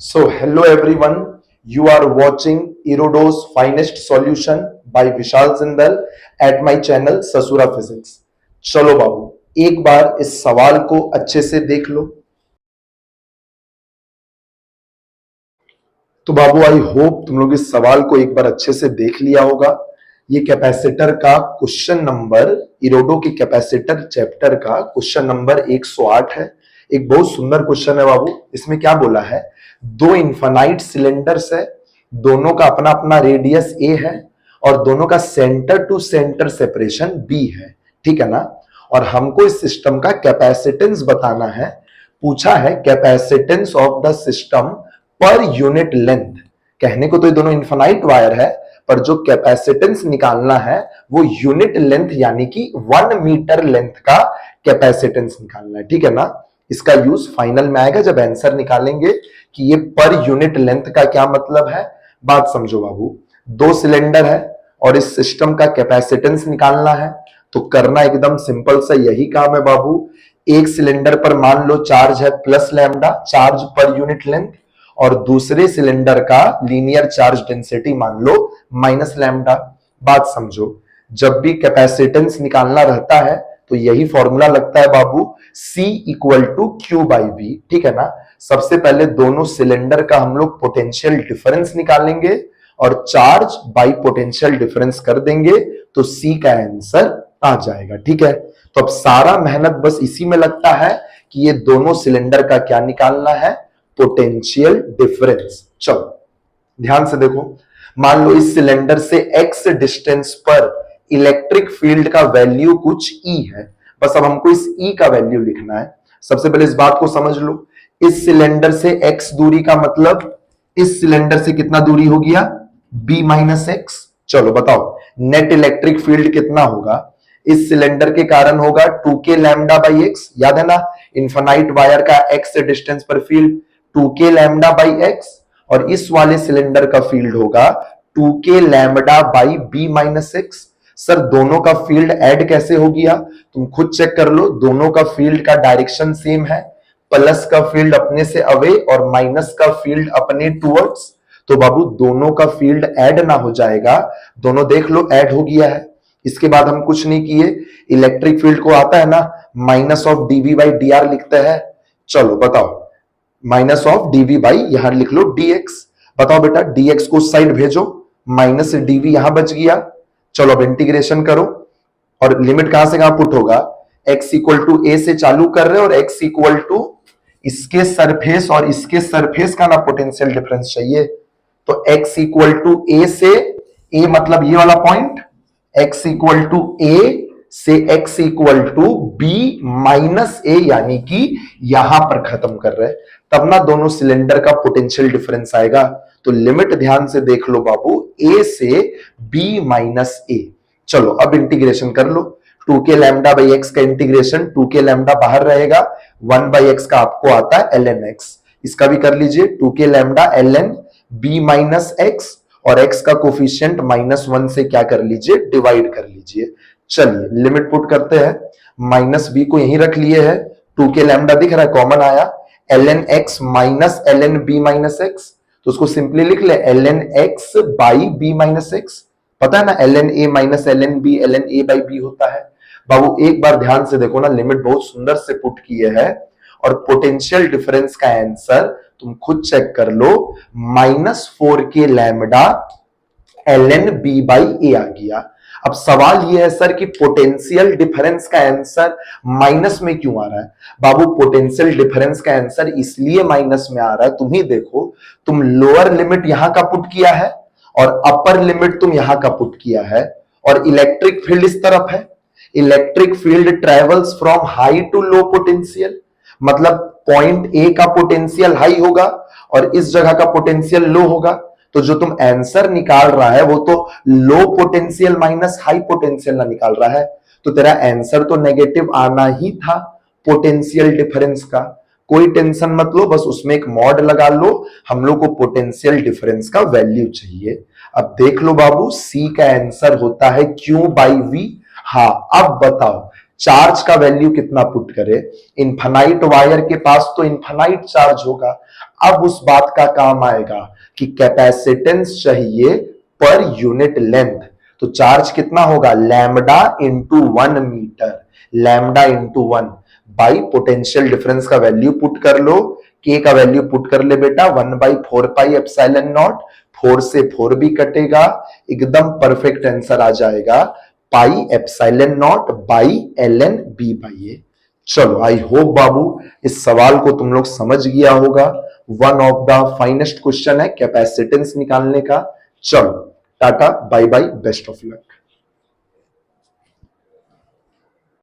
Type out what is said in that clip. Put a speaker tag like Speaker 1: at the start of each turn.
Speaker 1: So, hello everyone. You are watching Erodo's Finest Solution by Vishal Zindal at my channel ससुरा physics. चलो बाबू एक बार इस सवाल को अच्छे से देख लो। तो बाबू आई होप तुम लोग इस सवाल को एक बार अच्छे से देख लिया होगा। ये कैपेसिटर का क्वेश्चन नंबर, इरोडो के कैपेसिटर चैप्टर का क्वेश्चन नंबर 108 है। एक बहुत सुंदर क्वेश्चन है बाबू। इसमें क्या बोला है, दो इन्फानाइट सिलेंडर्स है, दोनों का अपना अपना रेडियस ए है और दोनों का centre to centre separation B है, ठीक है ना। और हमको इस सिस्टम का कैपेसिटेंस बताना है। पूछा है capacitance of the system per unit length. कहने को तो ये दोनों इन्फानाइट वायर है, पर जो कैपेसिटेंस निकालना है वो यूनिट लेंथ यानी कि 1 मीटर लेंथ का कैपेसिटेंस निकालना है, ठीक है ना। इसका यूज फाइनल में आएगा जब आंसर निकालेंगे कि ये पर यूनिट लेंथ का क्या मतलब है। बात समझो बाबू, दो सिलेंडर है और इस सिस्टम का कैपेसिटेंस निकालना है तो करना एकदम सिंपल सा यही काम है बाबू। एक सिलेंडर पर मान लो चार्ज है plus lambda, charge per unit length, और दूसरे सिलेंडर का लीनियर चार्ज डेंसिटी मान लो माइनस लैम्डा। बात समझो, जब भी कैपेसिटेंस निकालना रहता है तो यही फॉर्मूला लगता है बाबू, C equal to Q by V, ठीक है ना। सबसे पहले दोनों सिलेंडर का हम लोग पोटेंशियल डिफरेंस निकालेंगे और चार्ज बाई पोटेंशियल डिफरेंस कर देंगे तो C का आंसर आ जाएगा, ठीक है। तो अब सारा मेहनत बस इसी में लगता है कि ये दोनों सिलेंडर का क्या निकालना है, पोटेंशियल डिफरेंस। चलो ध्यान से देखो, मान लो इस सिलेंडर से x डिस्टेंस पर इलेक्ट्रिक फील्ड का वैल्यू कुछ E है। बस अब हमको इस E का वैल्यू लिखना है। सबसे पहले इस बात को समझ लो, इस सिलेंडर से x दूरी का मतलब इस सिलेंडर से कितना दूरी हो गया, b माइनस एक्स। चलो बताओ नेट इलेक्ट्रिक फील्ड कितना होगा, इस सिलेंडर के कारण होगा 2k लैम्डा बाई एक्स। याद है ना, इन्फानाइट वायर का x डिस्टेंस पर field 2k lambda by x, और इस वाले सिलेंडर का फील्ड होगा 2k lambda by b minus x. Sir दोनों का फील्ड ऐड कैसे हो गया, तुम खुद चेक कर लो। दोनों का फील्ड का डायरेक्शन सेम है, प्लस का फील्ड अपने से अवे और माइनस का फील्ड अपने टुवर्ड्स। तो बाबू दोनों का फील्ड ऐड ना हो जाएगा, दोनों देख लो ऐड हो गया है। इसके बाद हम कुछ नहीं किए, इलेक्ट्रिक फील्ड को आता है ना, minus of DV by D R लिखते हैं। चलो बताओ, माइनस ऑफ डीवी बाई यहां लिख लो डीएक्स। बताओ बेटा डीएक्स को उस साइड भेजो, माइनस डीवी यहां बच गया। चलो अब इंटीग्रेशन करो और लिमिट कहां से कहां पुट होगा, x इक्वल टू ए से चालू कर रहे हो और x इक्वल टू इसके सरफेस और इसके सरफेस का ना पोटेंशियल डिफरेंस चाहिए। तो x इक्वल टू ए से a मतलब ये वाला point, x equal to A से x equal to b minus A, यानी कि यहां पर खत्म कर रहे हैं, तब ना दोनों सिलेंडर का पोटेंशियल डिफरेंस आएगा। तो लिमिट ध्यान से देख लो बाबू, a से b माइनस ए। चलो अब इंटीग्रेशन कर लो, 2k लैम्डा बाई एक्स का इंटीग्रेशन, 2k लैम्डा बाहर रहेगा, 1 बाई एक्स का आपको आता है ln x। इसका भी कर लीजिए, 2k lambda ln b minus x, और x का कोफिशिएंट -1 से क्या कर लीजिए, डिवाइड कर लीजिए। चलिए लिमिट पुट करते हैं, माइनस b को यहीं रख लिए है, 2k लैम्डा दिख रहा है कॉमन आया, ln x minus ln b minus x, तो उसको सिंपली लिख ले ln x by b minus x. पता है ना ln a minus ln b ln a by b होता है। बाबू एक बार ध्यान से देखो ना, लिमिट बहुत सुंदर से पुट किए है और पोटेंशियल डिफरेंस का आंसर तुम खुद चेक कर लो, -4k lambda ln b by A आ गया। अब सवाल यह है सर कि पोटेंशियल डिफरेंस का आंसर माइनस में क्यों आ रहा है। बाबू पोटेंशियल डिफरेंस का आंसर इसलिए माइनस में आ रहा है, तुम ही देखो, तुम लोअर लिमिट यहां का पुट किया है और अपर लिमिट तुम यहां का पुट किया है, और इलेक्ट्रिक फील्ड इस तरफ है। Electric field travels from high to low potential, मतलब पॉइंट ए का पोटेंशियल हाई होगा और इस जगह का पोटेंशियल लो होगा। तो जो तुम आंसर निकाल रहा है वो तो low potential minus high potential ना निकाल रहा है, तो तेरा आंसर तो नेगेटिव आना ही था पोटेंशियल डिफरेंस का। कोई टेंशन मत लो, बस उसमें एक मॉड लगा लो, हम लोग को पोटेंशियल डिफरेंस का वैल्यू चाहिए। अब देख लो बाबू, सी का आंसर होता है क्यू बाई वी। हाँ अब बताओ चार्ज का वैल्यू कितना पुट करे, इन्फानाइट वायर के पास तो इन्फानाइट चार्ज होगा। अब उस बात का काम आएगा कि कैपेसिटेंस चाहिए पर यूनिट लेंथ, तो चार्ज कितना होगा, lambda into 1 metre, lambda into 1 by potential difference का वैल्यू पुट कर लो, के का वैल्यू पुट कर ले बेटा 1/4 पाई एप्सिलॉन नॉट, 4 से 4 भी कटेगा, एकदम परफेक्ट आंसर आ जाएगा pi epsilon not by ln b/a। चलो आई होप बाबू इस सवाल को तुम लोग समझ गया होगा। One of the finest question है कैपेसिटेंस निकालने का। चलो tata bye bye, best of luck.